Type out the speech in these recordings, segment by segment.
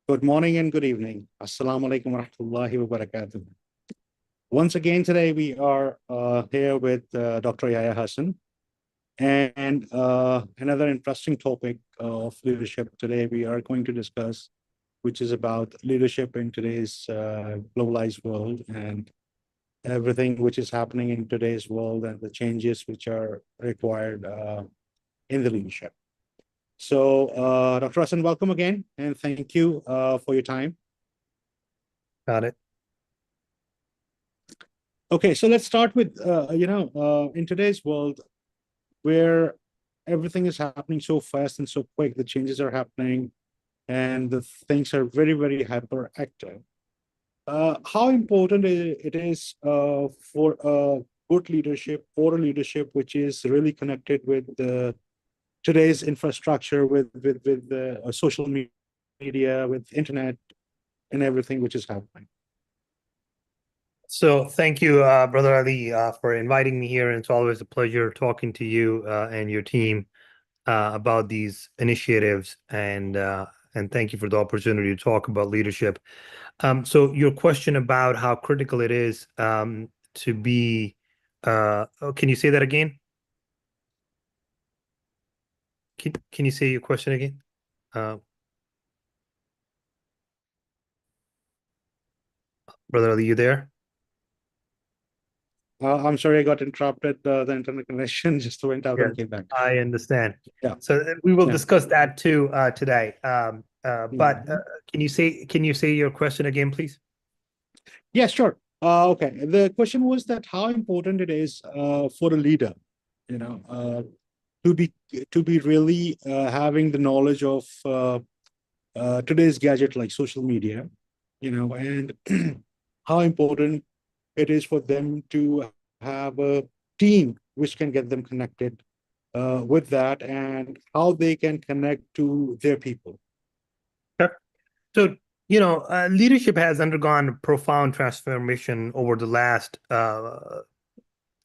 Good morning and good evening. Assalamu alaikum wa rahmatullahi wa barakatuh. Once again, today we are here with Dr. Yahya Hassan and another interesting topic of leadership today we are going to discuss, which is about leadership in today's globalized world and everything which is happening in today's world and the changes which are required in the leadership. So, Dr. Hassan, welcome again, and thank you for your time. Got it. Okay, so let's start with, in today's world where everything is happening so fast and so quick, the changes are happening and the things are very, very hyperactive. How important it is for good leadership, for a leadership which is really connected with today's infrastructure, with social media, with internet, and everything which is happening. So thank you, Brother Ali, for inviting me here. And it's always a pleasure talking to you and your team about these initiatives. And thank you for the opportunity to talk about leadership. So your question about how critical it is to be, can you say that again? Can you say your question again? Brother Ali, you there? I'm sorry, I got interrupted. The internet connection just went out and came back. I understand. Yeah. So we will discuss that too today. But can you say your question again, please? Yeah, sure. Okay. The question was that how important it is for a leader, to be really having the knowledge of today's gadget like social media, and how important it is for them to have a team which can get them connected with that, and how they can connect to their people. So, leadership has undergone a profound transformation over the last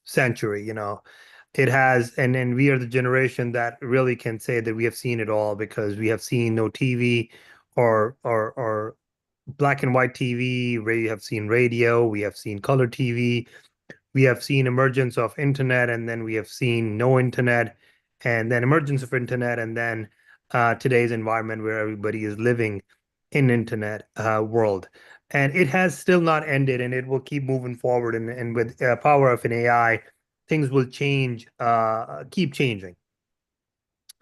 century. It has, and then we are the generation that really can say that we have seen it all, because we have seen no TV or black and white TV. We have seen radio, we have seen color TV, we have seen emergence of internet, and then we have seen no internet, and then emergence of internet, and then today's environment where everybody is living in internet world. And it has still not ended, and it will keep moving forward. And with power of an AI, things will change, keep changing.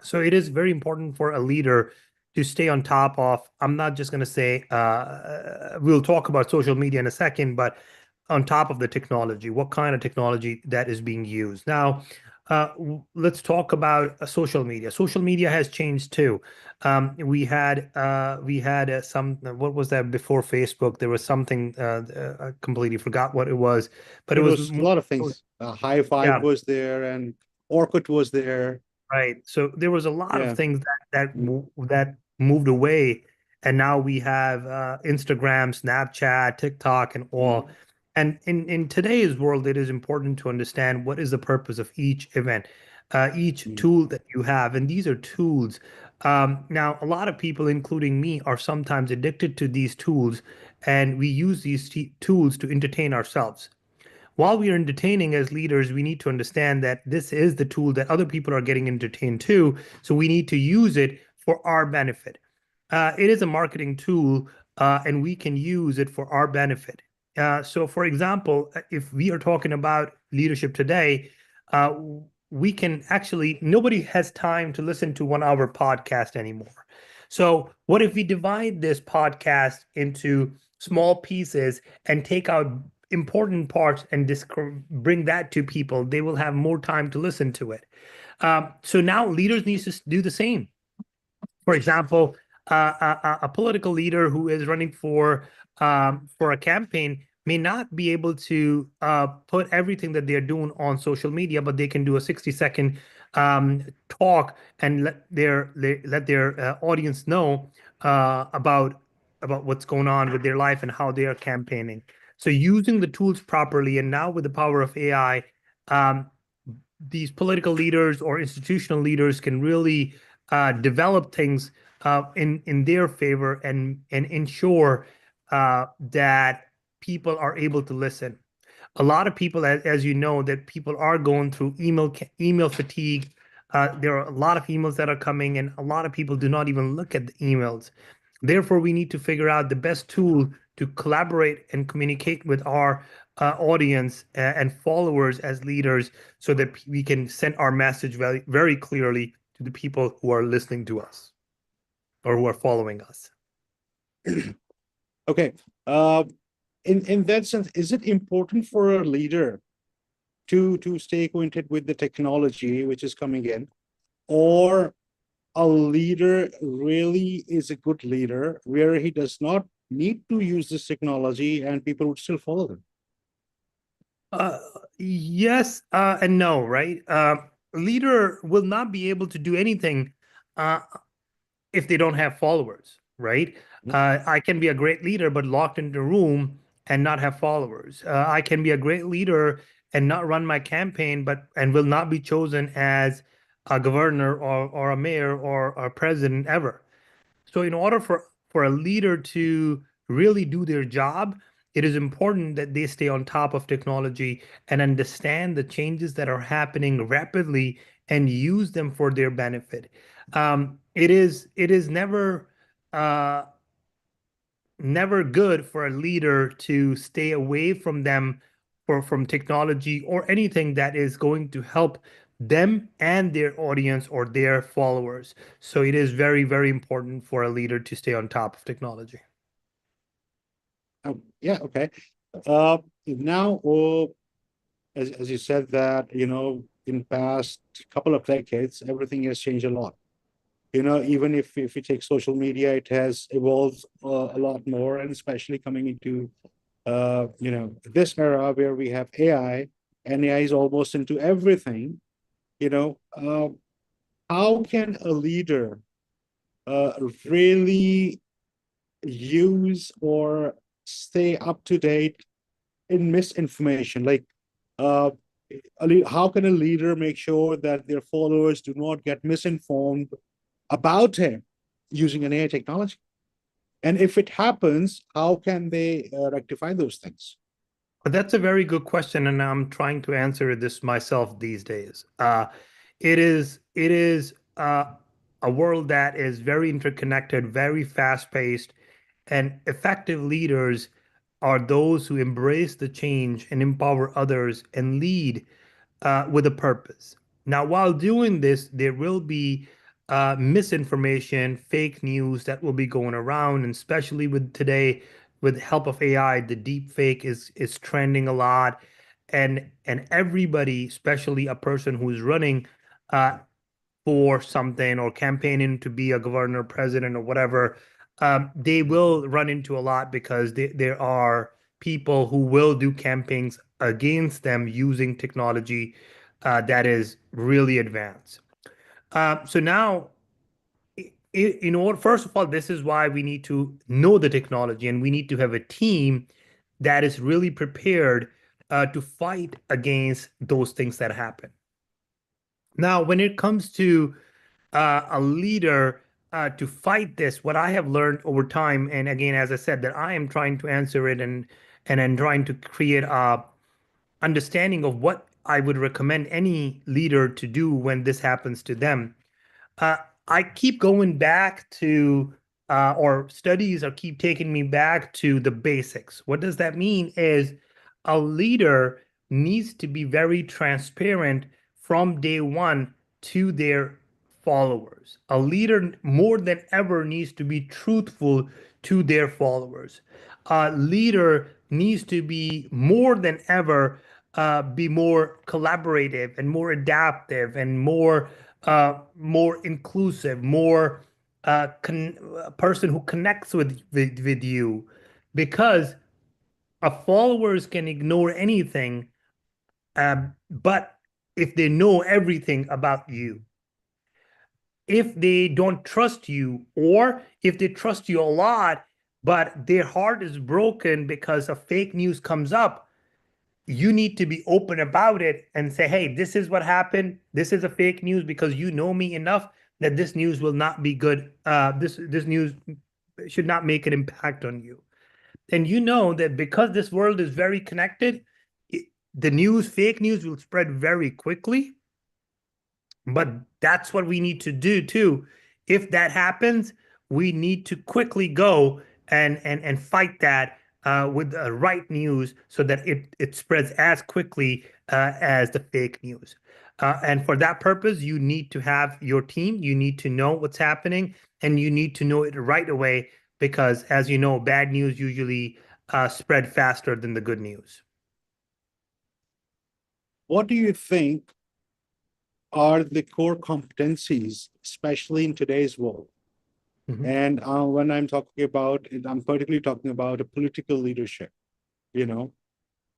So it is very important for a leader to stay on top of, I'm not just going to say, we'll talk about social media in a second, but on top of the technology, what kind of technology that is being used. Now, let's talk about social media. Social media has changed too. We had some, what was that before Facebook? There was something, I completely forgot what it was, but it was a lot of things. High Five was there, and Orkut was there. Right. So there was a lot of things that moved away, and now we have Instagram, Snapchat, TikTok, and all. And in today's world, it is important to understand what is the purpose of each event, each tool that you have. And these are tools. Now, a lot of people, including me, are sometimes addicted to these tools, and we use these tools to entertain ourselves. While we are entertaining as leaders, we need to understand that this is the tool that other people are getting entertained too. So we need to use it for our benefit. It is a marketing tool, and we can use it for our benefit. So, for example, if we are talking about leadership today, we can actually, nobody has time to listen to 1 hour podcast anymore. So what if we divide this podcast into small pieces and take out important parts and bring that to people? They will have more time to listen to it. So now leaders need to do the same. For example, a political leader who is running for a campaign may not be able to put everything that they're doing on social media, but they can do a 60-second talk and let their audience know about what's going on with their life and how they are campaigning. So using the tools properly, and now with the power of AI, these political leaders or institutional leaders can really develop things in their favor and ensure that people are able to listen. A lot of people, as you know, that people are going through email fatigue. There are a lot of emails that are coming, and a lot of people do not even look at the emails. Therefore, we need to figure out the best tool to collaborate and communicate with our audience and followers as leaders so that we can send our message very, very clearly to the people who are listening to us or who are following us. Okay. In that sense, is it important for a leader to stay acquainted with the technology which is coming in, or a leader really is a good leader where he does not need to use this technology and people would still follow them? Yes and no, right? A leader will not be able to do anything if they don't have followers, right? I can be a great leader, but locked in the room and not have followers. I can be a great leader and not run my campaign, and will not be chosen as a governor or a mayor or a president ever. So in order for a leader to really do their job, it is important that they stay on top of technology and understand the changes that are happening rapidly and use them for their benefit. It is never good for a leader to stay away from them or from technology or anything that is going to help them and their audience or their followers. So it is very, very important for a leader to stay on top of technology. Oh, yeah, okay. Now, as you said that, in past couple of decades, everything has changed a lot. Even if you take social media, it has evolved a lot more, and especially coming into, this era where we have AI, and AI is almost into everything. How can a leader really use or stay up to date in misinformation? Like, uh, how can a leader make sure that their followers do not get misinformed about him using an AI technology? And if it happens, how can they rectify those things? That's a very good question, and I'm trying to answer this myself these days. It is a world that is very interconnected, very fast-paced, and effective leaders are those who embrace the change and empower others and lead with a purpose. Now, while doing this, there will be misinformation, fake news that will be going around, and especially with today, with the help of AI, the deep fake is trending a lot, and everybody, especially a person who's running uh, for something or campaigning to be a governor, president, or whatever, they will run into a lot because there are people who will do campaigns against them using technology that is really advanced. So now, in order, first of all, this is why we need to know the technology and we need to have a team that is really prepared to fight against those things that happen. Now, when it comes to a leader to fight this, what I have learned over time, and again, as I said, that I am trying to answer it and I'm trying to create a understanding of what I would recommend any leader to do when this happens to them. Uh, I keep going back to, or studies are keep taking me back to the basics. What does that mean is a leader needs to be very transparent from day one to their followers. A leader more than ever needs to be truthful to their followers. A leader needs to be more than ever be more collaborative and more adaptive and more inclusive, more a person who connects with you, because a followers can ignore anything, but if they know everything about you, if they don't trust you, or if they trust you a lot, but their heart is broken because a fake news comes up, you need to be open about it and say, hey, this is what happened. This is a fake news because you know me enough that this news will not be good. This news should not make an impact on you. And you know that because this world is very connected, the news, fake news, will spread very quickly. But that's what we need to do too. If that happens, we need to quickly go and fight that with the right news so that it spreads as quickly as the fake news. And for that purpose, you need to have your team. You need to know what's happening, and you need to know it right away because, as you know, bad news usually spread faster than the good news. What do you think are the core competencies, especially in today's world? And when I'm talking about it, I'm particularly talking about a political leadership.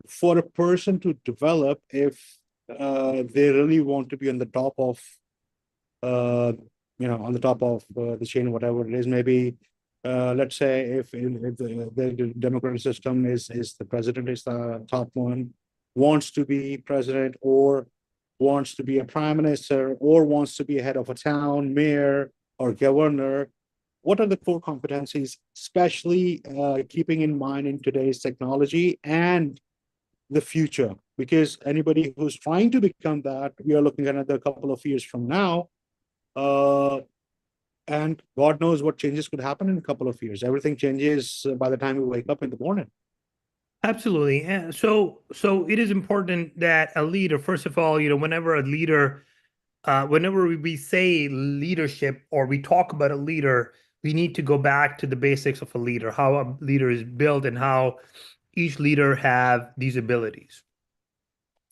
For a person to develop, if they really want to be on the top of, on the top of the chain, whatever it is, maybe. Let's say if the democratic system is the president is the top one, wants to be president, or wants to be a prime minister, or wants to be head of a town, mayor, or governor. What are the core competencies, especially keeping in mind in today's technology and the future? Because anybody who's trying to become that, we are looking at another couple of years from now. And God knows what changes could happen in a couple of years. Everything changes by the time we wake up in the morning. Absolutely. So it is important that a leader, first of all, whenever a leader, whenever we say leadership or we talk about a leader, we need to go back to the basics of a leader, how a leader is built and how each leader have these abilities.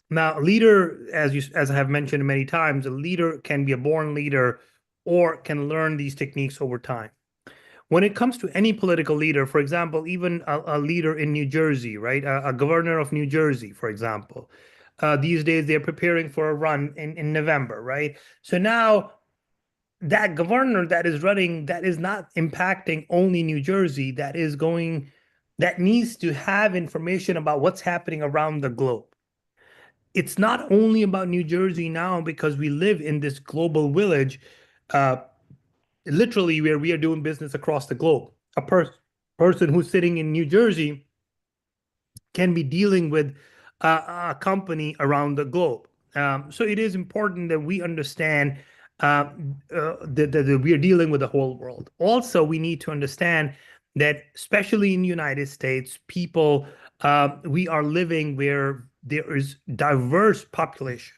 Now, a leader, as I have mentioned many times, a leader can be a born leader or can learn these techniques over time. When it comes to any political leader, for example, even a leader in New Jersey, right? A governor of New Jersey, for example. These days, they're preparing for a run in November, right? So now that governor that is running, that is not impacting only New Jersey, that needs to have information about what's happening around the globe. It's not only about New Jersey now because we live in this global village, literally where we are doing business across the globe. A person who's sitting in New Jersey can be dealing with a company around the globe. So it is important that we understand that we are dealing with the whole world. Also, we need to understand that, especially in the United States, people, we are living where there is diverse population.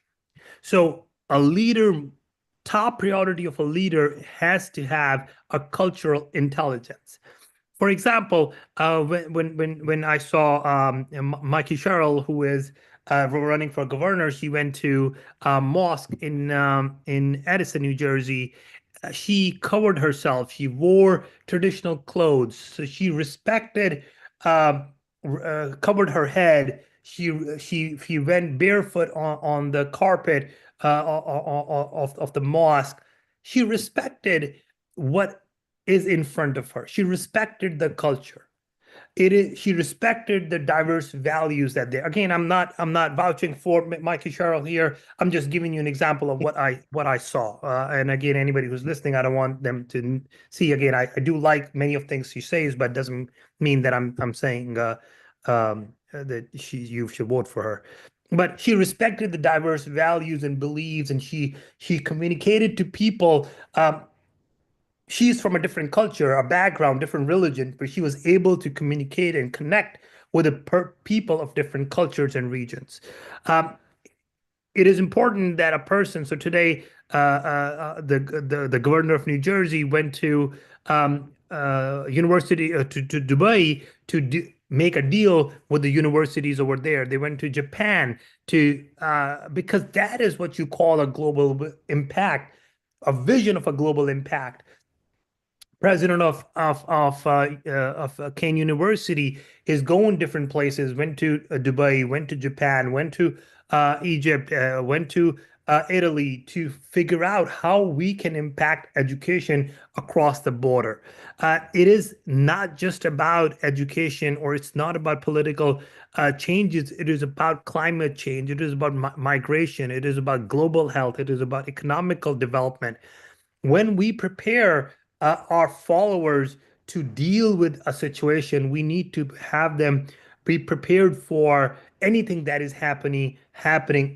So a leader, top priority of a leader has to have a cultural intelligence. For example, when I saw Mikey Sherrill, who is running for governor, she went to a mosque in Edison, New Jersey. She covered herself. She wore traditional clothes. So she respected, covered her head. She went barefoot on the carpet of the mosque. She respected what is in front of her. She respected the culture. She respected the diverse values that there. Again, I'm not vouching for Mikey Sherrill here. I'm just giving you an example of what I saw. And again, anybody who's listening, I don't want them to see. Again, I do like many of things she says, but doesn't mean that I'm saying that you should vote for her. But she respected the diverse values and beliefs, and she communicated to people. She's from a different culture, a background, different religion, but she was able to communicate and connect with the people of different cultures and regions. It is important that a person. So today, the governor of New Jersey went to university to Dubai to make a deal with the universities over there. They went to Japan because that is what you call a global impact, a vision of a global impact. President of Kane University is going different places. Went to Dubai, went to Japan, went to Egypt, went to Italy to figure out how we can impact education across the border. It is not just about education, or it's not about political changes. It is about climate change. It is about migration. It is about global health. It is about economical development. when we prepare our followers to deal with a situation, we need to have them be prepared for anything that is happening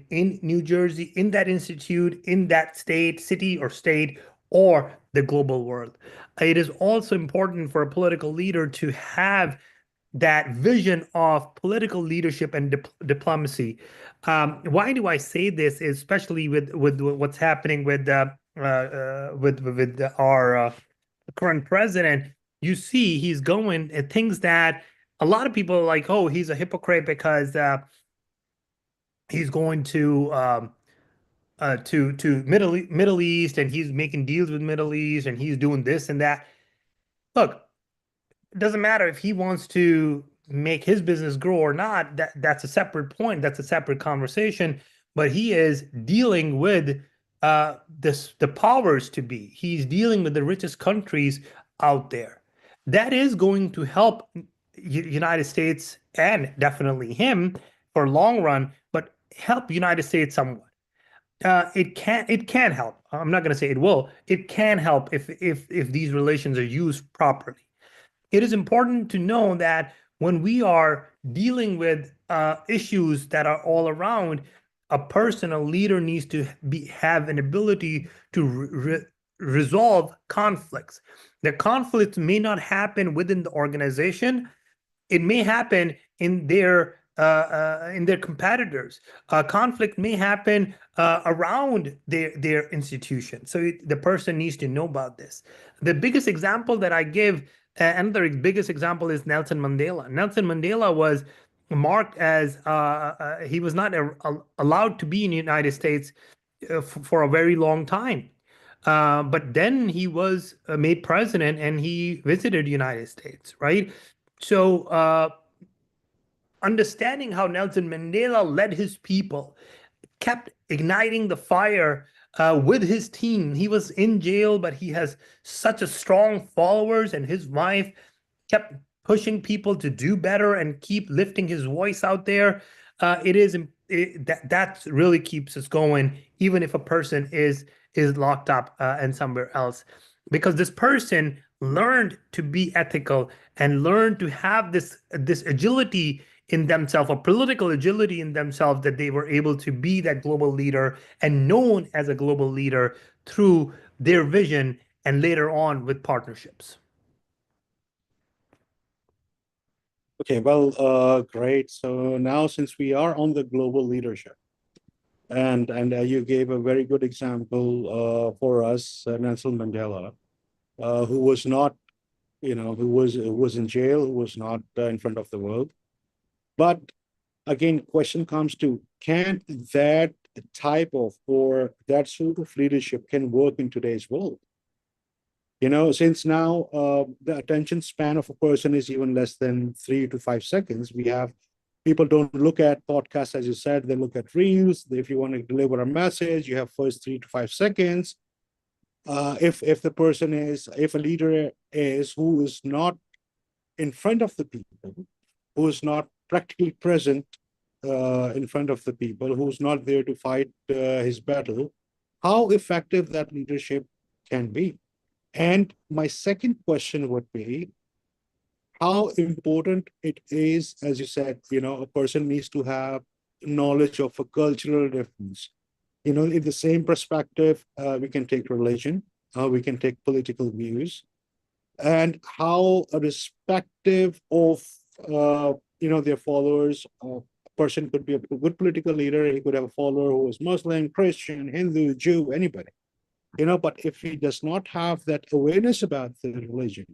in New Jersey, in that institute, in that state, city or state, or the global world. It is also important for a political leader to have that vision of political leadership and diplomacy. Why do I say this? Especially with what's happening with our current president. You see, he's going at things that a lot of people are like, oh, he's a hypocrite because he's going to Middle East and he's making deals with Middle East and he's doing this and that. Look, it doesn't matter if he wants to make his business grow or not. That's a separate point. That's a separate conversation. But he is dealing with the powers to be. He's dealing with the richest countries out there. That is going to help United States and definitely him for long run, but help United States somewhat. It can help. I'm not going to say it will. It can help if these relations are used properly. It is important to know that when we are dealing with issues that are all around, a leader needs to have an ability to resolve conflicts. The conflicts may not happen within the organization. It may happen in their competitors. Conflict may happen around their institution. So the person needs to know about this. The biggest example that I give, another biggest example is Nelson Mandela. Nelson Mandela was marked as he was not allowed to be in the United States for a very long time. But then he was made president and he visited the United States, right? So understanding how Nelson Mandela led his people, kept igniting the fire with his team. He was in jail, but he has such a strong followers, and his wife kept pushing people to do better and keep lifting his voice out there. That really keeps us going, even if a person is locked up and somewhere else, because this person learned to be ethical and learned to have this agility in themselves, a political agility in themselves, that they were able to be that global leader and known as a global leader through their vision and later on with partnerships. Okay, well, great. So now, since we are on the global leadership, and you gave a very good example for us, Nelson Mandela, who was not, who was in jail, who was not in front of the world. But again, question comes to, can that type of, or that sort of leadership can work in today's world? Since now the attention span of a person is even less than 3 to 5 seconds, we have people don't look at podcasts, as you said, they look at reels. If you want to deliver a message, you have first 3 to 5 seconds. If a leader is who is not in front of the people, who is not practically present in front of the people, who's not there to fight his battle, how effective that leadership can be. And my second question would be, how important it is, as you said, a person needs to have knowledge of a cultural difference. In the same perspective, we can take religion, we can take political views, and how irrespective of, their followers, a person could be a good political leader, he could have a follower who is Muslim, Christian, Hindu, Jew, anybody. But if he does not have that awareness about the religion,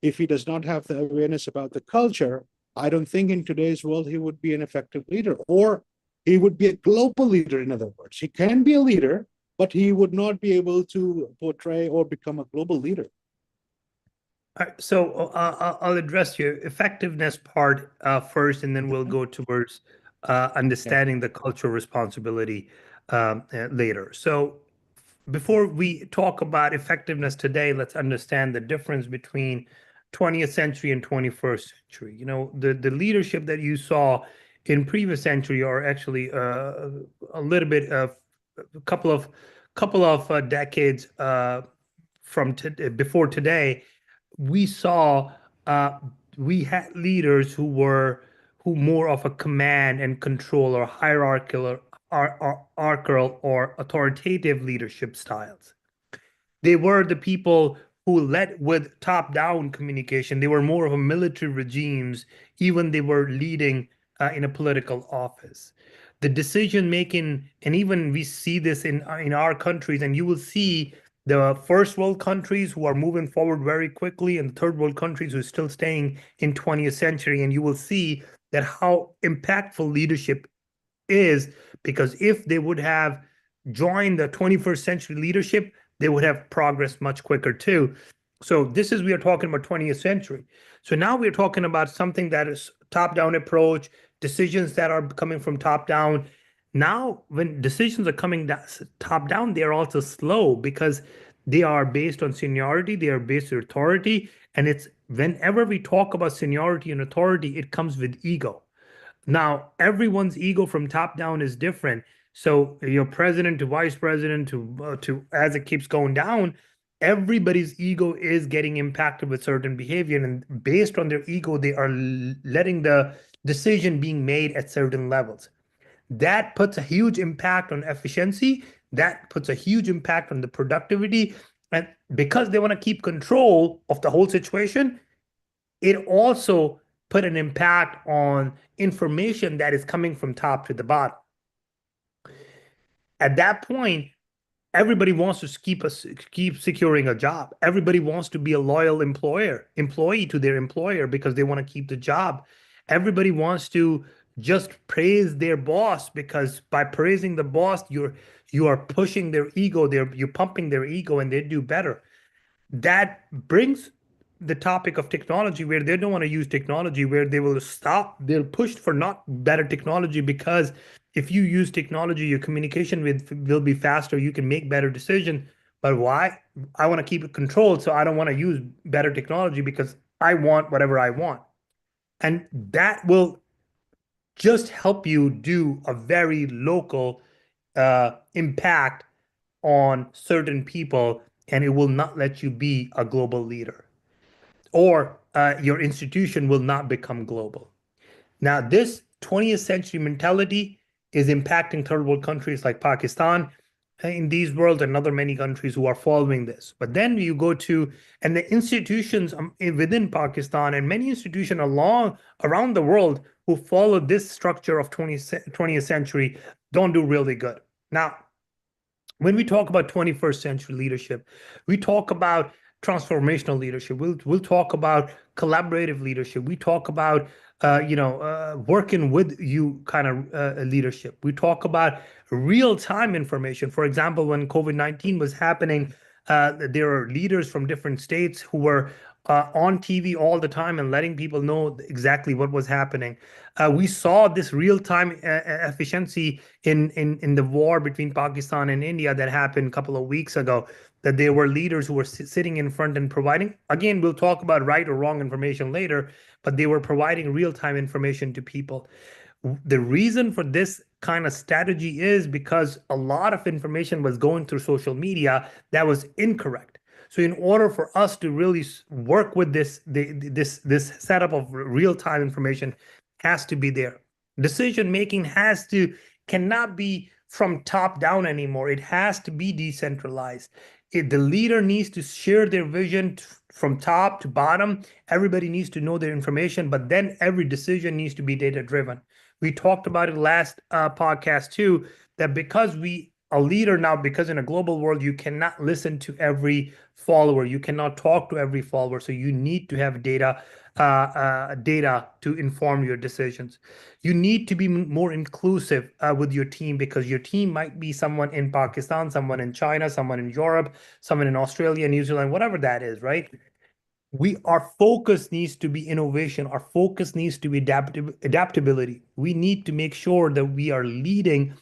if he does not have the awareness about the culture, I don't think in today's world he would be an effective leader, or he would be a global leader. In other words, he can be a leader, but he would not be able to portray or become a global leader. So I'll address your effectiveness part first, and then we'll go towards understanding the cultural responsibility later. So before we talk about effectiveness today, let's understand the difference between 20th century and 21st century. The leadership that you saw in previous century are actually a little bit of a couple of couple of decades from before today, we saw we had leaders who more of a command and control or hierarchical or authoritative leadership styles. They were the people who led with top-down communication. They were more of a military regimes, even they were leading in a political office. The decision making, and even we see this in our countries, and you will see the first world countries who are moving forward very quickly, and third world countries who are still staying in 20th century, and you will see that how impactful leadership is, because if they would have joined the 21st century leadership, they would have progressed much quicker too. So this is, we are talking about 20th century. So now we're talking about something that is top-down approach, decisions that are coming from top-down. Now, when decisions are coming top-down, they are also slow because they are based on seniority, they are based on authority, and it's whenever we talk about seniority and authority, it comes with ego. Now, everyone's ego from top down is different. So your president to vice president to as it keeps going down, everybody's ego is getting impacted with certain behavior, and based on their ego, they are letting the decision being made at certain levels. That puts a huge impact on efficiency. That puts a huge impact on the productivity, and because they want to keep control of the whole situation, it also put an impact on information that is coming from top to the bottom. At that point, everybody wants to keep securing a job. Everybody wants to be a loyal employee to their employer because they want to keep the job. Everybody wants to just praise their boss, because by praising the boss, you are pushing their ego, you're pumping their ego, and they do better. That brings the topic of technology, where they don't want to use technology, where they'll push for not better technology, because if you use technology, your communication will be faster, you can make better decisions. But why? I want to keep it controlled, so I don't want to use better technology because I want whatever I want. And that will just help you do a very local impact on certain people, and it will not let you be a global leader, or your institution will not become global. Now, this 20th century mentality is impacting third world countries like Pakistan in these worlds, and other many countries who are following this. But then you go to, and the institutions within Pakistan and many institutions around the world who follow this structure of 20th century don't do really good. Now, when we talk about 21st century leadership, we talk about transformational leadership. We'll talk about collaborative leadership. We talk about working with you kind of leadership. We talk about real-time information. For example, when COVID-19 was happening, there are leaders from different states who were on TV all the time and letting people know exactly what was happening. We saw this real-time efficiency in the war between Pakistan and India that happened a couple of weeks ago, that there were leaders who were sitting in front and providing, again, we'll talk about right or wrong information later, but they were providing real-time information to people. The reason for this kind of strategy is because a lot of information was going through social media that was incorrect. So in order for us to really work with this setup of real-time information has to be there. Decision making cannot be from top down anymore. It has to be decentralized. The leader needs to share their vision from top to bottom. Everybody needs to know their information, but then every decision needs to be data driven. We talked about it last podcast too, that because a leader now, because in a global world, you cannot listen to every follower. You cannot talk to every follower. So you need to have data to inform your decisions. You need to be more inclusive with your team, because your team might be someone in Pakistan, someone in China, someone in Europe, someone in Australia, New Zealand, whatever that is, right? Our focus needs to be innovation. Our focus needs to be adaptability. We need to make sure that we are leading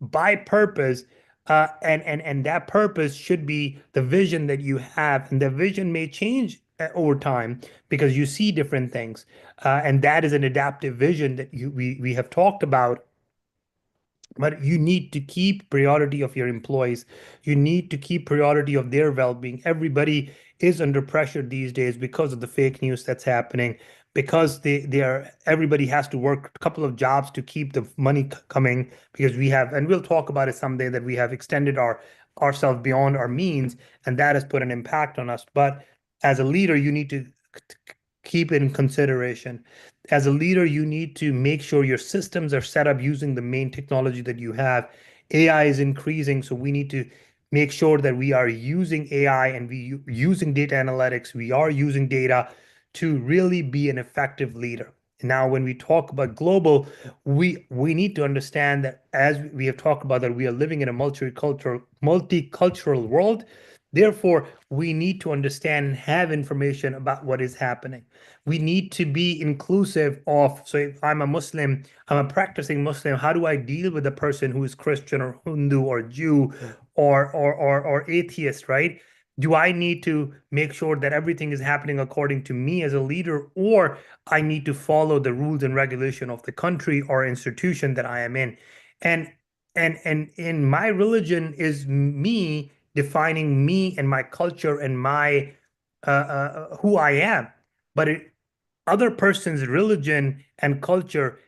by purpose, and that purpose should be the vision that you have, and the vision may change over time because you see different things, and that is an adaptive vision that we have talked about But you need to keep priority of your employees. You need to keep priority of their well-being. Everybody is under pressure these days because of the fake news that's happening, because they are everybody has to work a couple of jobs to keep the money coming, because we have, and we'll talk about it someday, that we have extended ourselves beyond our means, and that has put an impact on us. But as a leader, you need to keep it in consideration. As a leader, you need to make sure your systems are set up using the main technology that you have. AI is increasing, so we need to make sure that we are using AI and using data analytics. We are using data to really be an effective leader. Now, when we talk about global, we need to understand that, as we have talked about, that we are living in a multicultural world. Therefore, we need to understand and have information about what is happening. We need to be inclusive of, so if I'm a Muslim, I'm a practicing Muslim, how do I deal with a person who is Christian or Hindu or Jew or atheist, right? Do I need to make sure that everything is happening according to me as a leader, or I need to follow the rules and regulation of the country or institution that I am in? And and in my religion is me defining me and my culture and my who I am. But other person's religion and culture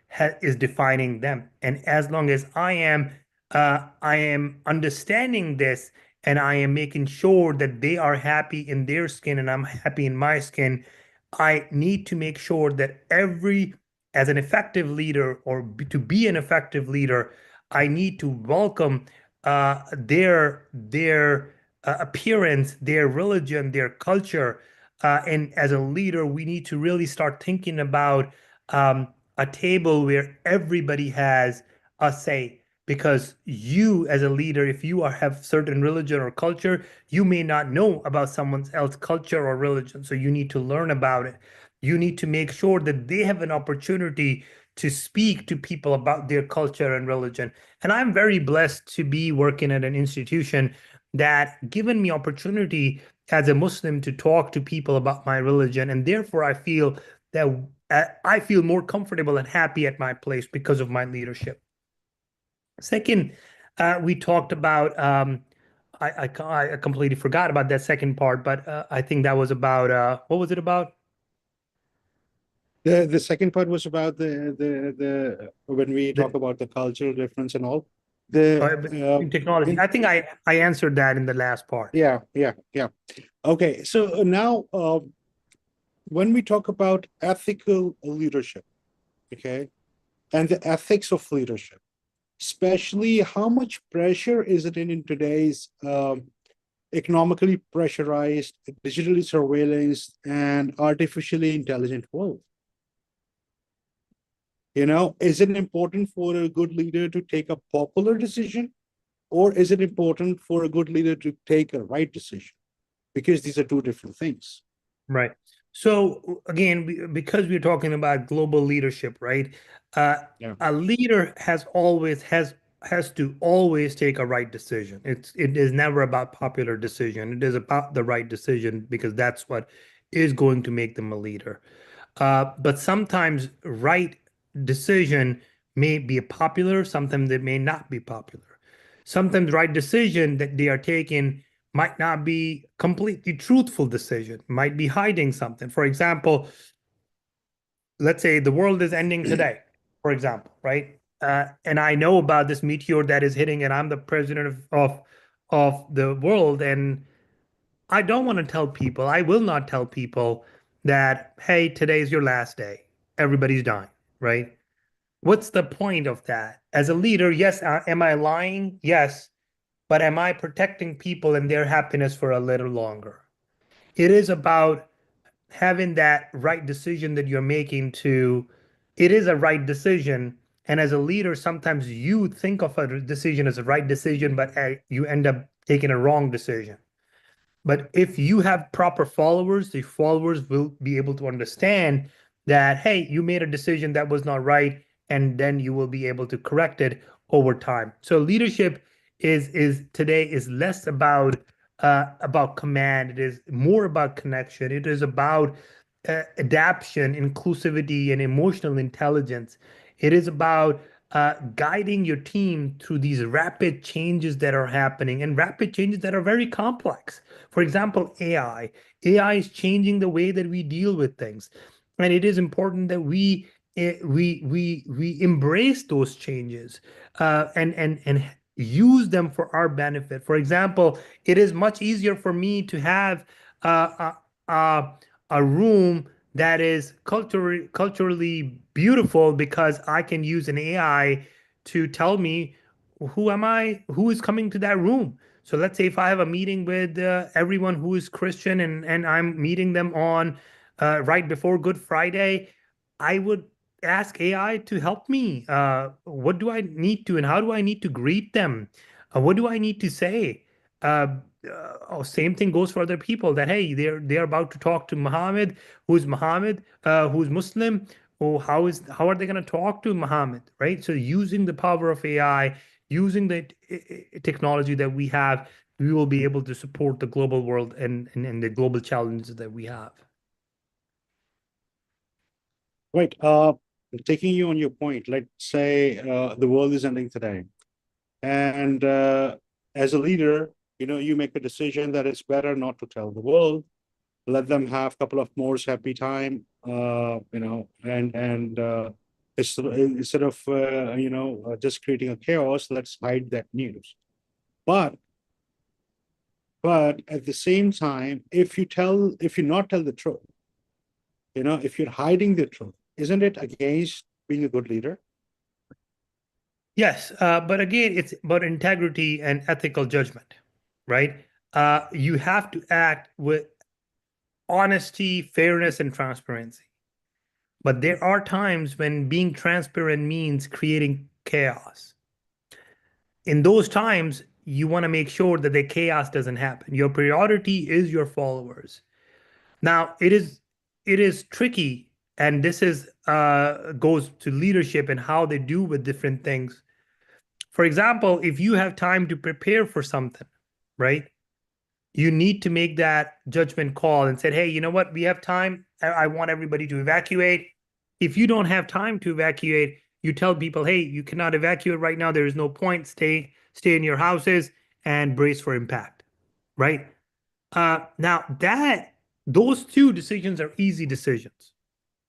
is defining them. And as long as I am understanding this, and I am making sure that they are happy in their skin and I'm happy in my skin, I need to make sure that as an effective leader, or to be an effective leader, I need to welcome their appearance, their religion, their culture, and as a leader, we need to really start thinking about a table where everybody has a say. Because you, as a leader, if you have certain religion or culture, you may not know about someone else's culture or religion. So you need to learn about it. You need to make sure that they have an opportunity to speak to people about their culture and religion. And I'm very blessed to be working at an institution that given me opportunity as a Muslim to talk to people about my religion, and therefore that I feel more comfortable and happy at my place because of my leadership. Second, we talked about I completely forgot about that second part, but I think that was about what was it about? The second part was about the when we talk The about the cultural difference and all. The technology. in I think I answered that in the last part. yeah. Okay, so now when we talk about ethical leadership, okay, and the ethics of leadership, especially how much pressure is it in today's economically pressurized, digitally surveillance, and artificially intelligent world? Is it important for a good leader to take a popular decision, or is it important for a good leader to take a right decision? Because these are two different things. Right. So again, because we're talking about global leadership, right? Yeah. A leader has to always take a right decision. It is never about popular decision. It is about the right decision, because that's what is going to make them a leader. But sometimes right decision may be popular, sometimes it may not be popular. Sometimes right decision that they are taking might not be completely truthful decision, might be hiding something. For example, let's say the world is ending today, for example, right? And I know about this meteor that is hitting, and I'm the president of the world, and I don't want to tell people, I will not tell people that, hey, today's your last day. Everybody's dying, right? What's the point of that? As a leader, yes, am I lying? Yes. But am I protecting people and their happiness for a little longer? It is about having that right decision that you're making it is a right decision. And as a leader, sometimes you think of a decision as a right decision, but you end up taking a wrong decision. But if you have proper followers, the followers will be able to understand that, hey, you made a decision that was not right, and then you will be able to correct it over time. So leadership is today is less about command. It is more about connection. It is about adaptation, inclusivity, and emotional intelligence. It is about guiding your team through these rapid changes that are happening and rapid changes that are very complex. For example, AI. AI is changing the way that we deal with things, and it is important that we embrace those changes and use them for our benefit. For example, it is much easier for me to have a room that is culturally beautiful because I can use an AI to tell me who am I, who is coming to that room. So let's say if I have a meeting with everyone who is Christian and I'm meeting them on right before Good Friday, I would ask AI to help me. What do I need to and how do I need to greet them? What do I need to say? Uh, Same thing goes for other people that hey, they're about to talk to Muhammad, who's Muslim. Or how are they going to talk to Muhammad, right? So using the power of AI, using the technology that we have, we will be able to support the global world and the global challenges that we have. Right. Taking you on your point, let's say the world is ending today, and as a leader, you make a decision that it's better not to tell the world. Let them have a couple of more happy time, and instead of just creating a chaos, let's hide that news. But at the same time, if you not tell the truth, if you're hiding the truth, isn't it against being a good leader? Yes, but again, it's about integrity and ethical judgment, right? You have to act with honesty, fairness, and transparency. But there are times when being transparent means creating chaos. In those times, you want to make sure that the chaos doesn't happen. Your priority is your followers. Now, it is tricky, and this is goes to leadership and how they do with different things. For example, if you have time to prepare for something, right? You need to make that judgment call and said, hey, you know what? We have time. I want everybody to evacuate. If you don't have time to evacuate, you tell people, hey, you cannot evacuate right now. There is no point. Stay in your houses and brace for impact, right? Now that those two decisions are easy decisions.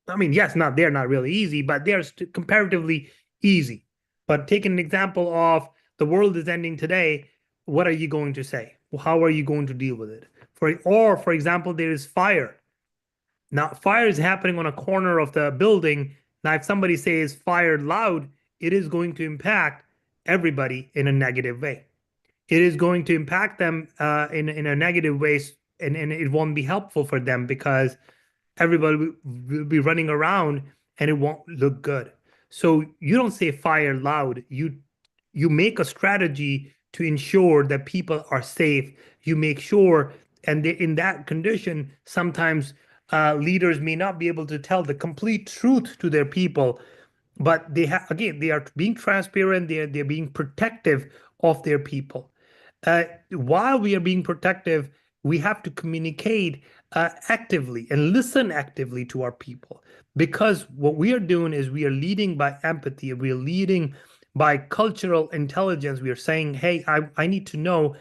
I mean, yes, they're not really easy, but they're comparatively easy. But take an example of the world is ending today. What are you going to say? How are you going to deal with it? For example, there is fire. Now, fire is happening on a corner of the building. Now, if somebody says fire loud, it is going to impact everybody in a negative way. It is going to impact them in a negative way, and it won't be helpful for them because everybody will be running around and it won't look good. So you don't say fire loud. You make a strategy to ensure that people are safe. You make sure, and in that condition, sometimes leaders may not be able to tell the complete truth to their people, but they are being transparent. They're being protective of their people. While we are being protective, we have to communicate actively and listen actively to our people, because what we are doing is we are leading by empathy. We are leading by cultural intelligence. We are saying, hey, I need to know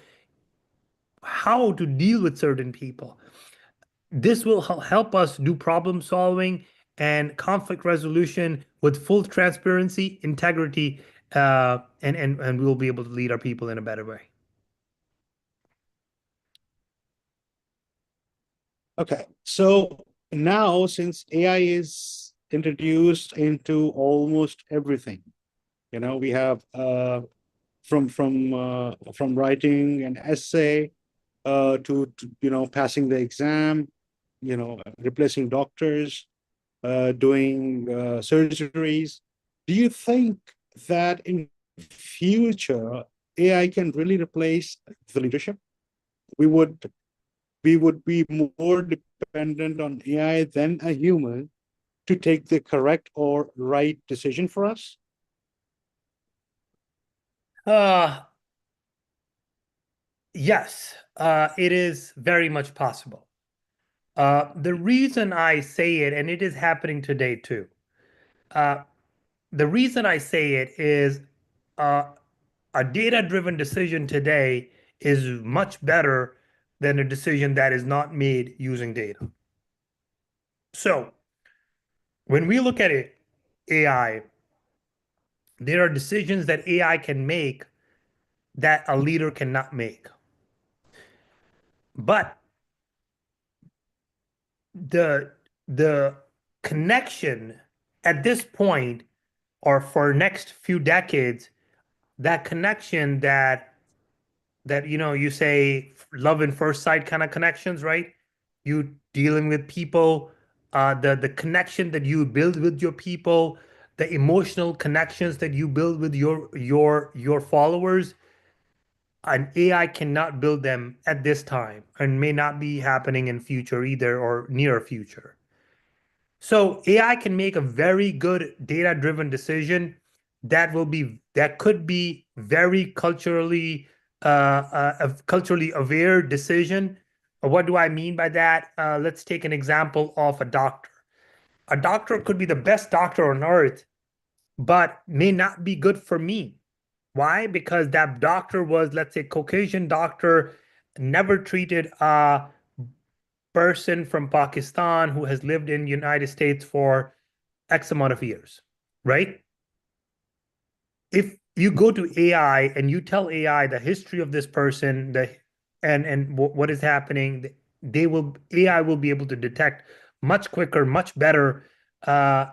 how to deal with certain people. This will help us do problem solving and conflict resolution with full transparency, integrity, and we will be able to lead our people in a better way. Okay, so now since AI is introduced into almost everything, we have from writing an essay to passing the exam, replacing doctors, doing surgeries. Do you think that in future AI can really replace the leadership? We would be more dependent on AI than a human to take the correct or right decision for us? Uh, yes, it is very much possible. The reason I say it, and it is happening today too, uh, the reason I say it is uh, a data-driven decision today is much better than a decision that is not made using data. So when we look at it, AI, there are decisions that AI can make that a leader cannot make. But the the connection at this point or for next few decades, that connection that you say love and first sight kind of connections, right? You dealing with people, the connection that you build with your people, the emotional connections that you build with your followers, an AI cannot build them at this time and may not be happening in future either or near future. So AI can make a very good data-driven decision that could be very culturally aware decision. What do I mean by that? Let's take an example of a doctor. A doctor could be the best doctor on earth, but may not be good for me. Why? Because that doctor was, let's say, Caucasian doctor, never treated a person from Pakistan who has lived in the United States for X amount of years, right? If you go to AI and you tell AI the history of this person, and what is happening, AI will be able to detect much quicker, much better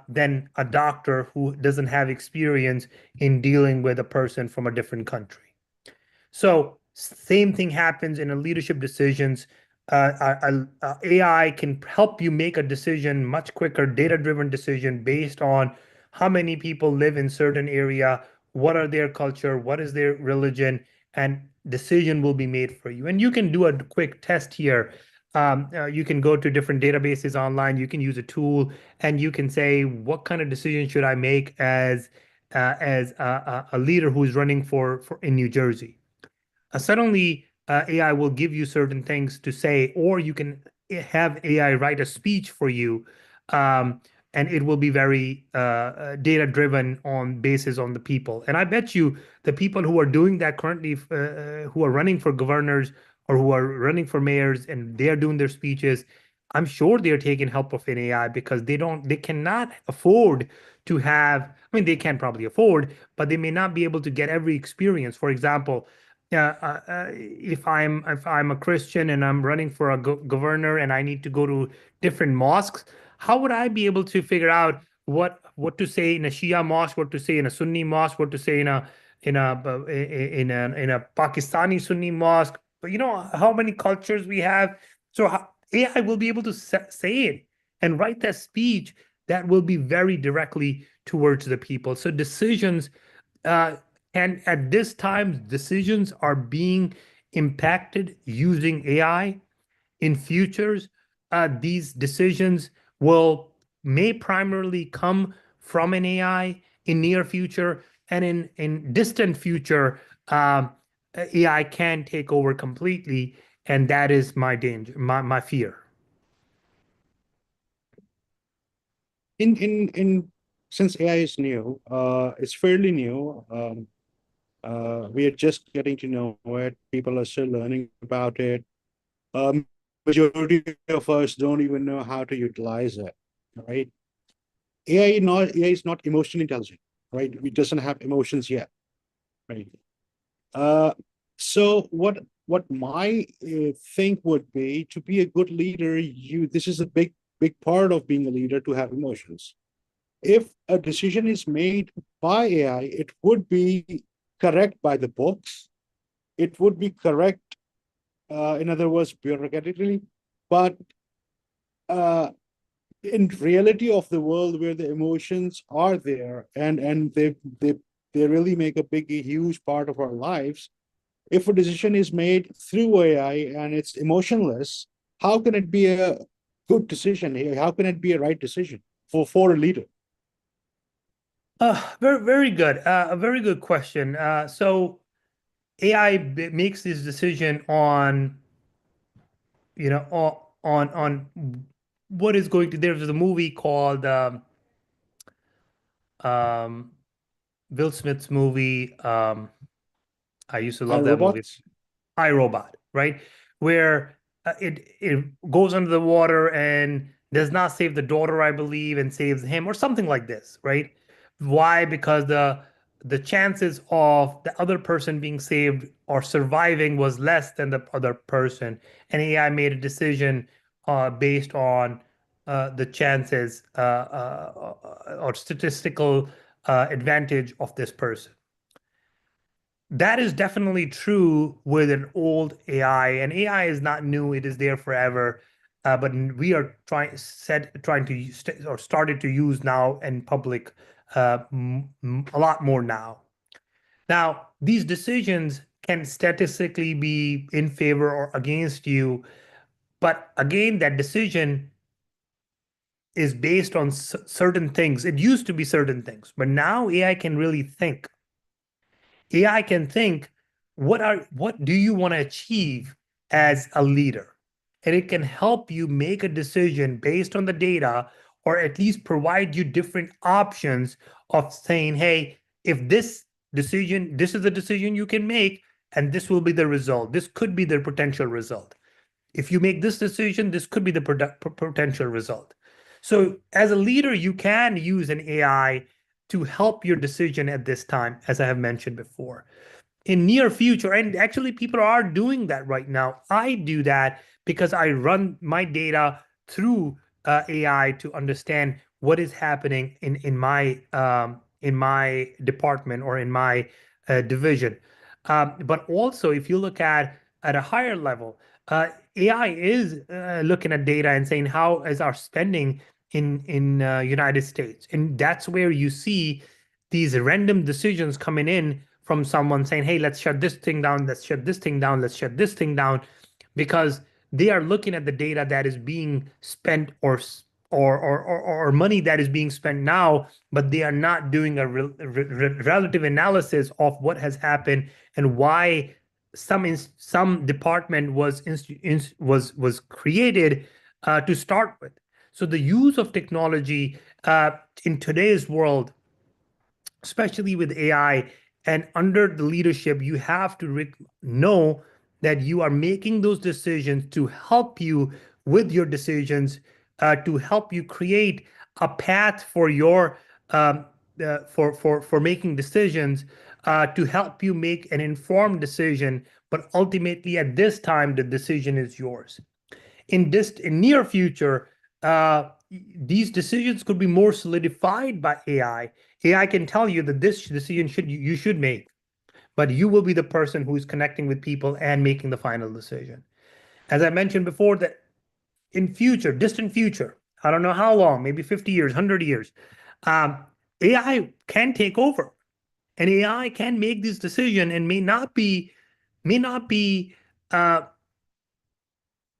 than a doctor who doesn't have experience in dealing with a person from a different country. So same thing happens in a leadership decisions. AI can help you make a decision much quicker, data-driven decision based on how many people live in certain area, what are their culture, what is their religion, and decision will be made for you. And you can do a quick test here. You can go to different databases online. You can use a tool, and you can say, what kind of decision should I make as a leader who is running for in New Jersey? Suddenly AI will give you certain things to say, or you can have AI write a speech for you, um, and it will be very data driven on basis on the people. And I bet you the people who are doing that currently, who are running for governors or who are running for mayors, and they are doing their speeches, I'm sure they are taking help of an AI because they cannot afford to have. I mean, they can probably afford, but they may not be able to get every experience. For example, if I'm a Christian and I'm running for a governor and I need to go to different mosques, how would I be able to figure out what to say in a Shia mosque, what to say in a Sunni mosque, what to say in a Pakistani Sunni mosque? But you know how many cultures we have. So AI will be able to say it and write that speech that will be very directly towards the people. So decisions uh, and at this time, decisions are being impacted using AI. In futures, these decisions may primarily come from an AI in near future, and in distant future, AI can take over completely, and that is my danger, my fear. In since AI is new, it's fairly new. We are just getting to know it. People are still learning about it. Majority of us don't even know how to utilize it, right? AI is not emotionally intelligent, right? It doesn't have emotions yet, right? Uh, so what my think would be to be a good leader, this is a big part of being a leader to have emotions. If a decision is made by AI, it would be correct by the books. It would be correct, in other words, bureaucratically, but uh, in reality of the world where the emotions are there and they really make a huge part of our lives. If a decision is made through AI and it's emotionless, how can it be a good decision here? How can it be a right decision for a leader? Very good. A very good question. So AI makes this decision on on what is going to. There's a movie called Will Smith's movie. I used to love that movie. iRobots. iRobot, right? Where it goes under the water and does not save the daughter, I believe, and saves him or something like this, right? Why? Because the chances of the other person being saved or surviving was less than the other person, and AI made a decision based on the chances or statistical advantage of this person. That is definitely true with an old AI, and AI is not new; it is there forever. But we are trying to use, or started to use now in public a lot more now. Now, these decisions can statistically be in favor or against you, but again, that decision is based on certain things. It used to be certain things, but now AI can really think. AI can think, what do you want to achieve as a leader? And it can help you make a decision based on the data, or at least provide you different options of saying, hey, if this decision, this is the decision you can make, and this will be the result. This could be the potential result. If you make this decision, this could be the potential result. So as a leader, you can use an AI to help your decision at this time, as I have mentioned before. In near future, and actually people are doing that right now. I do that because I run my data through AI to understand what is happening in my department or in my division. But also, if you look at a higher level, AI is looking at data and saying how is our spending in United States, and that's where you see these random decisions coming in from someone saying, hey, let's shut this thing down, let's shut this thing down, let's shut this thing down, because they are looking at the data that is being spent or money that is being spent now, but they are not doing a relative analysis of what has happened and why some department was created to start with. So the use of technology in today's world, especially with AI and under the leadership, you have to know that you are making those decisions to help you with your decisions, to help you create a path for your for making decisions, to help you make an informed decision. But ultimately, at this time, the decision is yours. In near future, these decisions could be more solidified by AI. AI can tell you that this decision you should make, but you will be the person who is connecting with people and making the final decision. As I mentioned before, that in future, distant future, I don't know how long, maybe 50 years, 100 years, AI can take over, and AI can make this decision and may not be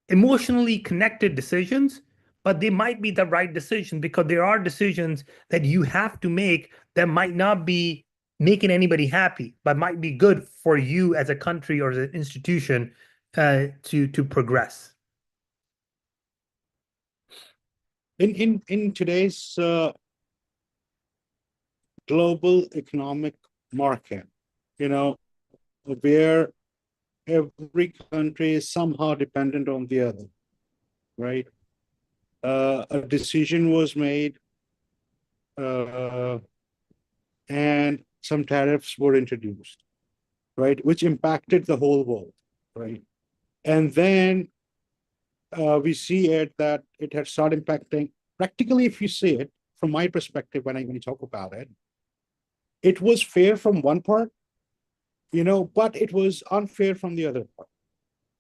emotionally connected decisions, but they might be the right decision, because there are decisions that you have to make that might not be making anybody happy, but might be good for you as a country or as an institution to progress. In today's global economic market, where every country is somehow dependent on the other, right? A decision was made, and some tariffs were introduced, right, which impacted the whole world, right? And then we see that it had started impacting. Practically, if you see it from my perspective, when I talk about it, it was fair from one part, but it was unfair from the other part,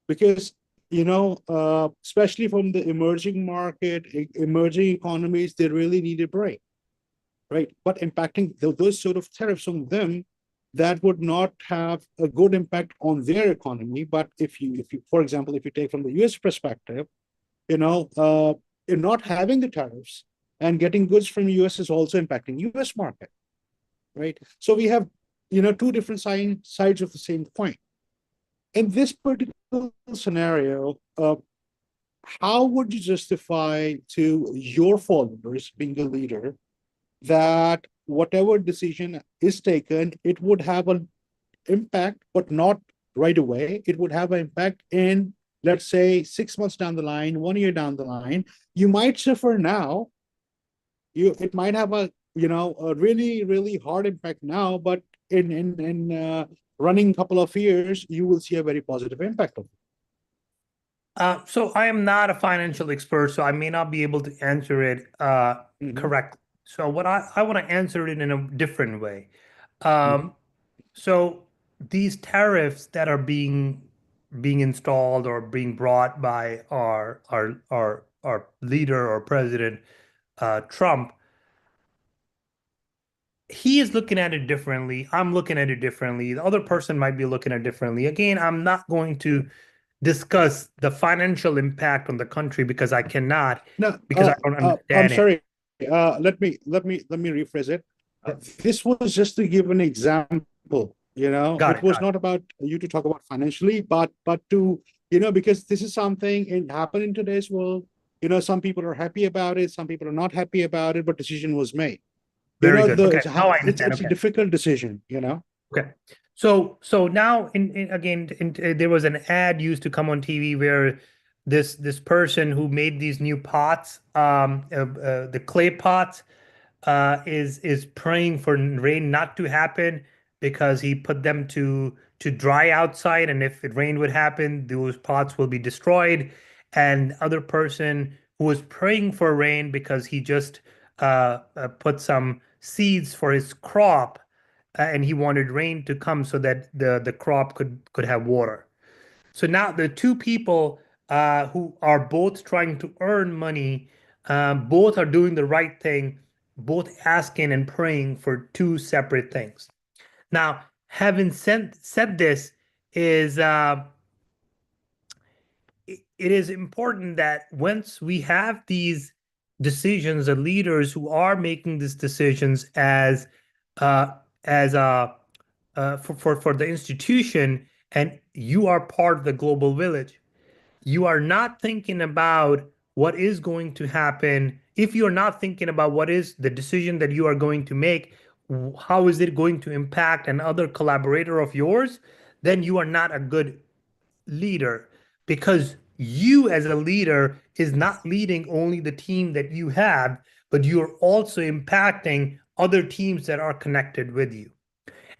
because especially from the emerging market, emerging economies, they really need a break, right? But impacting those sort of tariffs on them, that would not have a good impact on their economy. But if you, for example, if you take from the US perspective, not having the tariffs and getting goods from US is also impacting US market, right? So we have, two different sides of the same coin. In this particular scenario, how would you justify to your followers, being a leader, that whatever decision is taken, it would have an impact, but not right away. It would have an impact in, let's say, 6 months down the line, 1 year down the line. You might suffer now. It might have a a really, really hard impact now, but in running a couple of years, you will see a very positive impact of it. So I am not a financial expert, so I may not be able to answer it correctly. So what I want to answer it in a different way. So these tariffs that are being installed or being brought by our leader or president Trump, he is looking at it differently. I'm looking at it differently. The other person might be looking at it differently. Again, I'm not going to discuss the financial impact on the country because I cannot, because I don't understand I'm it. sorry. Let me rephrase it. This was just to give an example. It was not about you to talk about financially, but to because this is something it happened in today's world. Some people are happy about it, some people are not happy about it, but decision was made. Very good. Okay. It's a difficult decision. Okay. So now there was an ad used to come on TV where this person who made these new pots, the clay pots, is praying for rain not to happen because he put them to dry outside, and if it rain would happen, those pots will be destroyed. And other person who was praying for rain because he just put some seeds for his crop, and he wanted rain to come so that the crop could have water. So now the two people who are both trying to earn money, both are doing the right thing, both asking and praying for two separate things. Now, having said this, is it is important that once we have these decisions, the leaders who are making these decisions as for the institution, and you are part of the global village, you are not thinking about what is going to happen. If you're not thinking about what is the decision that you are going to make, how is it going to impact another collaborator of yours, then you are not a good leader, because you as a leader is not leading only the team that you have, but you're also impacting other teams that are connected with you.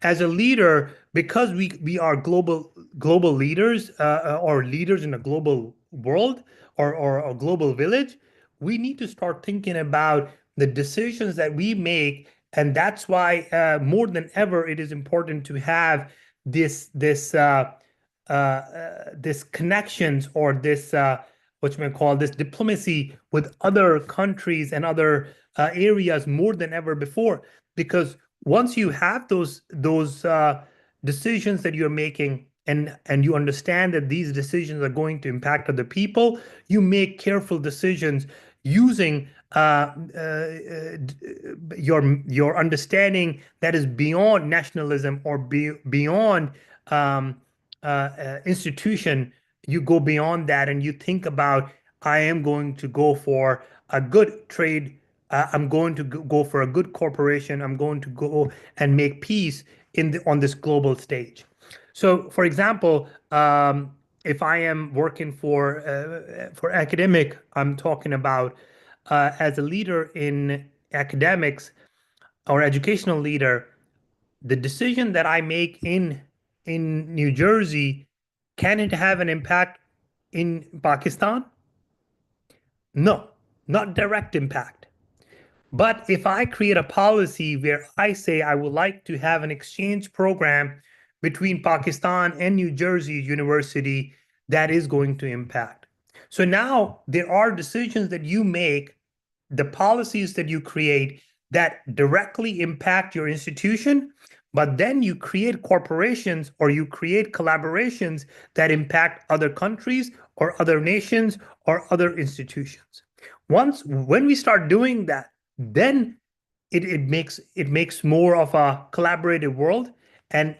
As a leader, because we are global leaders, or leaders in a global world, or a global village, we need to start thinking about the decisions that we make. And that's why more than ever it is important to have this connections, or this what you may call this diplomacy with other countries and other areas more than ever before. Because once you have those decisions that you're making, and you understand that these decisions are going to impact other people, you make careful decisions using your understanding that is beyond nationalism, or beyond institution. You go beyond that and you think about, I am going to go for a good trade. I'm going to go for a good corporation. I'm going to go and make peace on this global stage. So, for example, if I am working for academic, I'm talking about as a leader in academics or educational leader, the decision that I make in New Jersey, can it have an impact in Pakistan? No, not direct impact. But if I create a policy where I say I would like to have an exchange program between Pakistan and New Jersey University, that is going to impact. So now there are decisions that you make, the policies that you create, that directly impact your institution, but then you create corporations, or you create collaborations that impact other countries or other nations or other institutions. When we start doing that, then it makes more of a collaborative world. And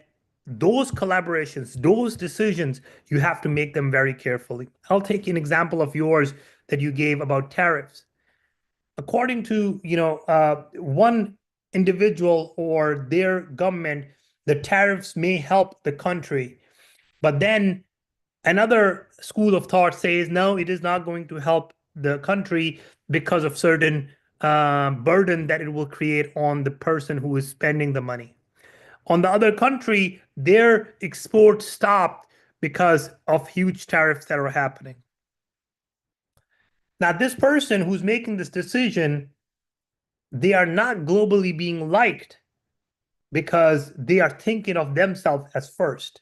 those collaborations, those decisions, you have to make them very carefully. I'll take an example of yours that you gave about tariffs. According to one individual or their government, the tariffs may help the country. But then another school of thought says, no, it is not going to help the country because of certain burden that it will create on the person who is spending the money. On the other country, their exports stopped because of huge tariffs that are happening. Now, this person who's making this decision, they are not globally being liked because they are thinking of themselves as first.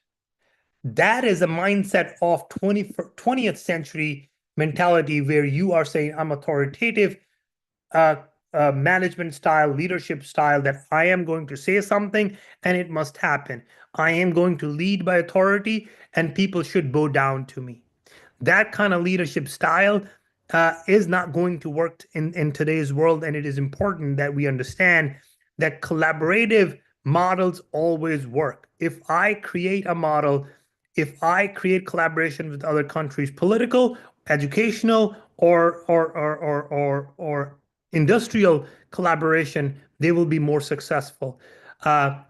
That is a mindset of 20th century mentality where you are saying, I'm authoritative, management style, leadership style, that I am going to say something and it must happen. I am going to lead by authority and people should bow down to me. That kind of leadership style is not going to work in today's world. And it is important that we understand that collaborative models always work. If I create a model, if I create collaboration with other countries, political, educational, or industrial collaboration, they will be more successful.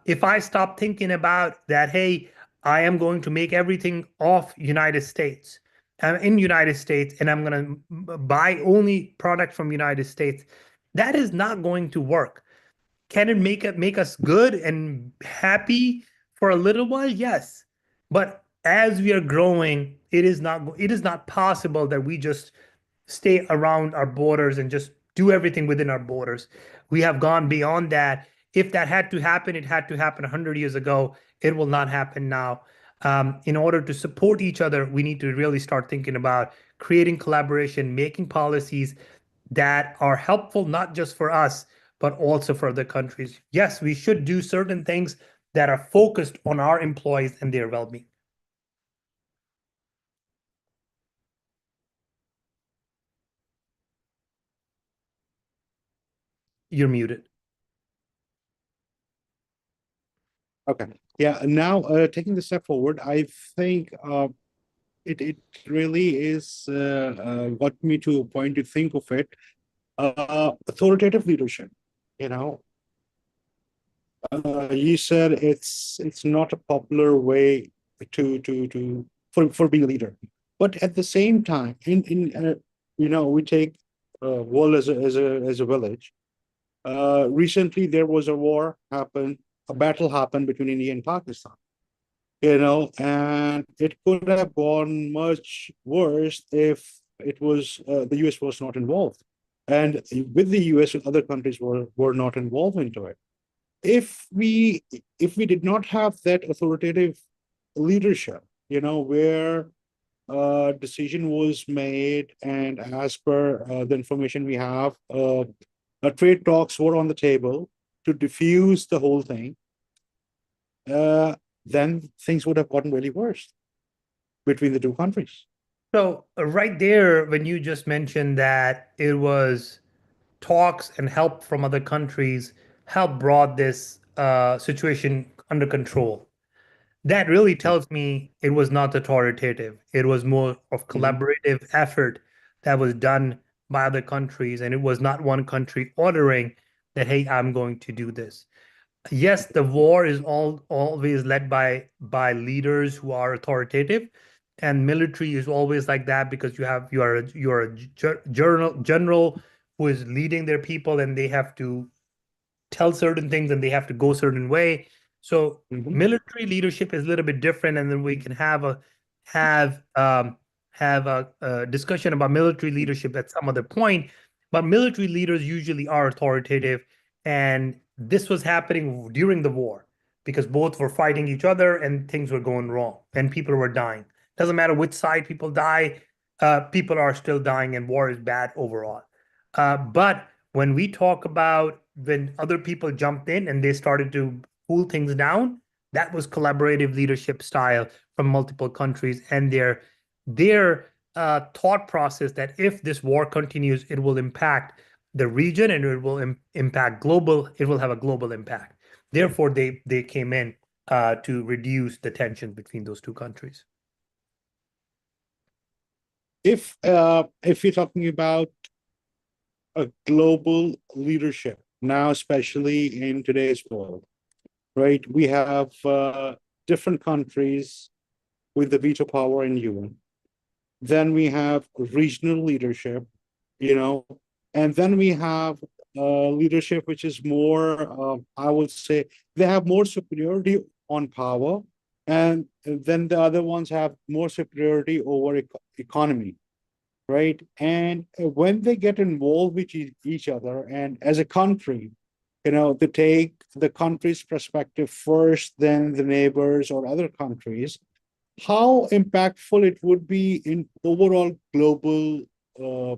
If I stop thinking about that, hey, I am going to make everything off United States, in United States, and I'm going to buy only product from United States, that is not going to work. Can it make us good and happy for a little while? Yes. But as we are growing, it is not possible that we just stay around our borders and just do everything within our borders. We have gone beyond that. If that had to happen, it had to happen 100 years ago. It will not happen now. In order to support each other, we need to really start thinking about creating collaboration, making policies that are helpful, not just for us, but also for other countries. Yes, we should do certain things that are focused on our employees and their well-being. You're muted. Okay. Yeah. Now, taking the step forward, I think it really is got me to a point to think of it. Authoritative leadership. You know, you said it's not a popular way for being a leader, but at the same time, we take world as a village. Recently, there was a battle happened between India and Pakistan. And it could have gone much worse if the US was not involved, and with the US and other countries were not involved into it. If we did not have that authoritative leadership, where decision was made, and as per the information we have, trade talks were on the table to diffuse the whole thing, then things would have gotten really worse between the two countries. So right there, when you just mentioned that it was talks and help from other countries help brought this situation under control. That really tells me it was not authoritative. It was more of collaborative effort that was done by other countries, and it was not one country ordering that, hey, I'm going to do this. Yes, the war is always led by leaders who are authoritative, and military is always like that because you're a general who is leading their people, and they have to tell certain things and they have to go a certain way. So military leadership is a little bit different, and then we can have a discussion about military leadership at some other point. But military leaders usually are authoritative, and this was happening during the war because both were fighting each other and things were going wrong and people were dying. Doesn't matter which side people die, people are still dying, and war is bad overall. But when we talk about when other people jumped in and they started to cool things down, that was collaborative leadership style from multiple countries, and their thought process that if this war continues, it will impact the region and it will impact global. It will have a global impact. Therefore, they came in to reduce the tension between those two countries. If you're talking about a global leadership, now, especially in today's world, right? We have different countries with the veto power in UN. Then we have regional leadership, you know, and then we have leadership which is more, I would say, they have more superiority on power, and then the other ones have more superiority over economy, right? And when they get involved with each other, and as a country, they take the country's perspective first, then the neighbors or other countries, how impactful it would be in overall uh,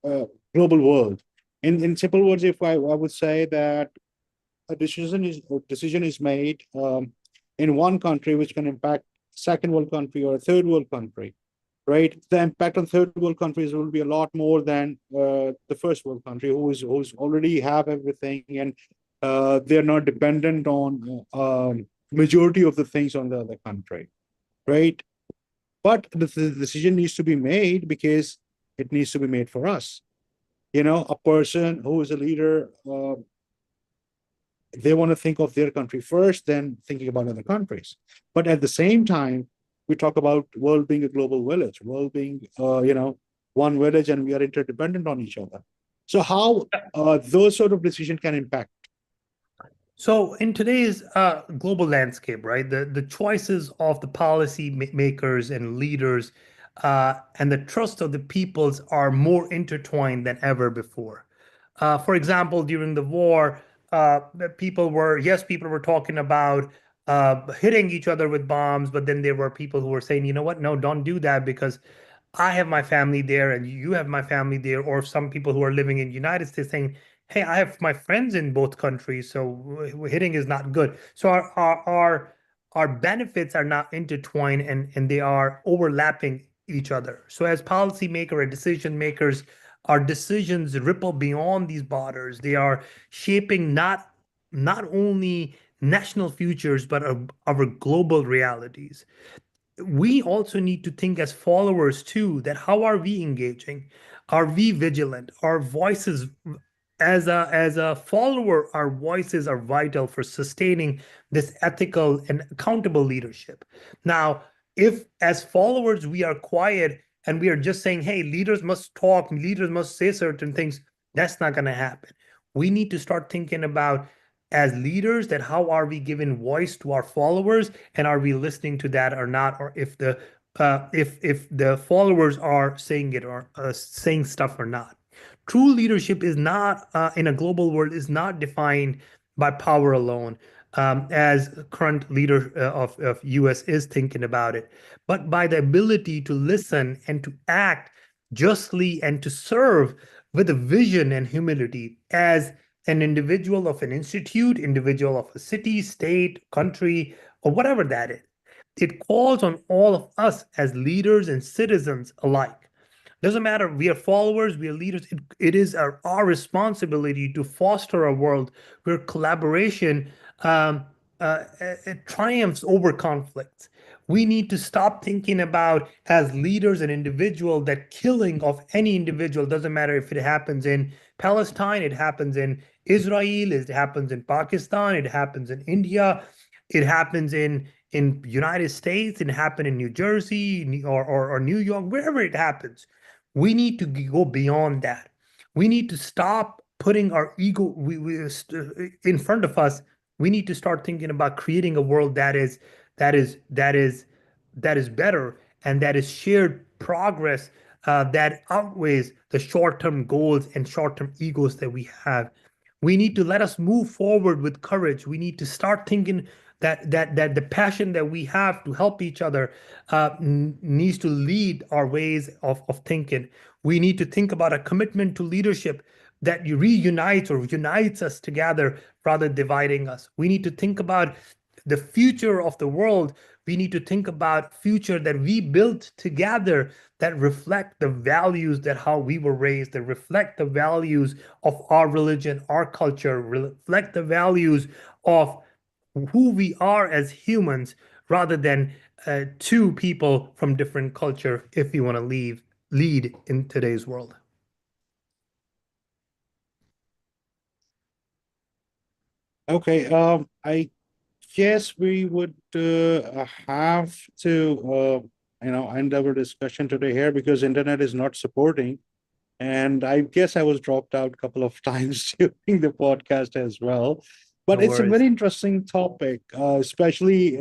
uh, global world. In simple words, if I would say that a decision is made in one country which can impact second world country or a third world country, right? The impact on third world countries will be a lot more than the first world country who's already have everything, and they're not dependent on majority of the things on the other country, right? But the decision needs to be made because it needs to be made for us. A person who is a leader, they want to think of their country first, then thinking about other countries. But at the same time, we talk about world being a global village, world being, one village, and we are interdependent on each other. So how those sort of decisions can impact? So in today's global landscape, right, the choices of the policy makers and leaders and the trust of the peoples are more intertwined than ever before. For example, during the war, people were talking about hitting each other with bombs, but then there were people who were saying, you know what, no, don't do that because I have my family there and you have my family there, or some people who are living in the United States saying, hey, I have my friends in both countries, so hitting is not good. So our benefits are not intertwined and they are overlapping each other. So as policymaker and decision makers, our decisions ripple beyond these borders. They are shaping not only national futures, but our global realities. We also need to think as followers too, that how are we engaging? Are we vigilant? Our voices, as a follower, our voices are vital for sustaining this ethical and accountable leadership. Now, if as followers we are quiet and we are just saying, hey, leaders must talk, leaders must say certain things, that's not going to happen. We need to start thinking about, as leaders, that how are we giving voice to our followers, and are we listening to that or not, or if the followers are saying it or saying stuff or not. True leadership is not in a global world is not defined by power alone, as current leader of US is thinking about it, but by the ability to listen and to act justly and to serve with a vision and humility as an individual of an institute, individual of a city, state, country, or whatever that is. It calls on all of us as leaders and citizens alike. Doesn't matter, we are followers, we are leaders. It is our responsibility to foster a world where collaboration triumphs over conflict. We need to stop thinking about, as leaders and individual, that killing of any individual, doesn't matter if it happens in Palestine, it happens in Israel, it happens in Pakistan, it happens in India, it happens in United States, it happened in New Jersey or New York, wherever it happens. We need to go beyond that. We need to stop putting our ego in front of us. We need to start thinking about creating a world that is better, and that is shared progress that outweighs the short-term goals and short-term egos that we have. We need to let us move forward with courage. We need to start thinking that the passion that we have to help each other needs to lead our ways of thinking. We need to think about a commitment to leadership that reunites or unites us together rather than dividing us. We need to think about the future of the world. We need to think about future that we built together, that reflect the values that how we were raised, that reflect the values of our religion, our culture, reflect the values of who we are as humans, rather than two people from different culture, if we want to lead in today's world. Okay. I guess we would have to end our discussion today here because internet is not supporting. And I guess I was dropped out a couple of times during the podcast as well. But No it's a worries. very interesting topic, especially,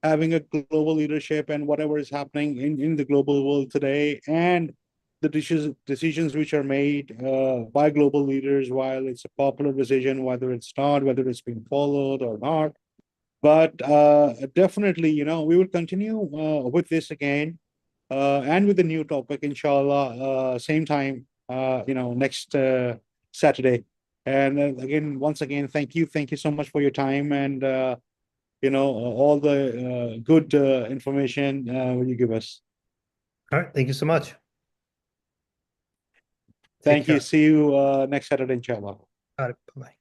having a global leadership and whatever is happening in the global world today and the decisions which are made by global leaders, while it's a popular decision, whether it's not, whether it's being followed or not. But definitely, we will continue with this again and with the new topic, inshallah, same time, next Saturday. And once again, thank you. Thank you so much for your time and, all the good information you give us. All right. Thank you so much. Take Thank you. care. See you next Saturday, inshallah. All right. Bye-bye.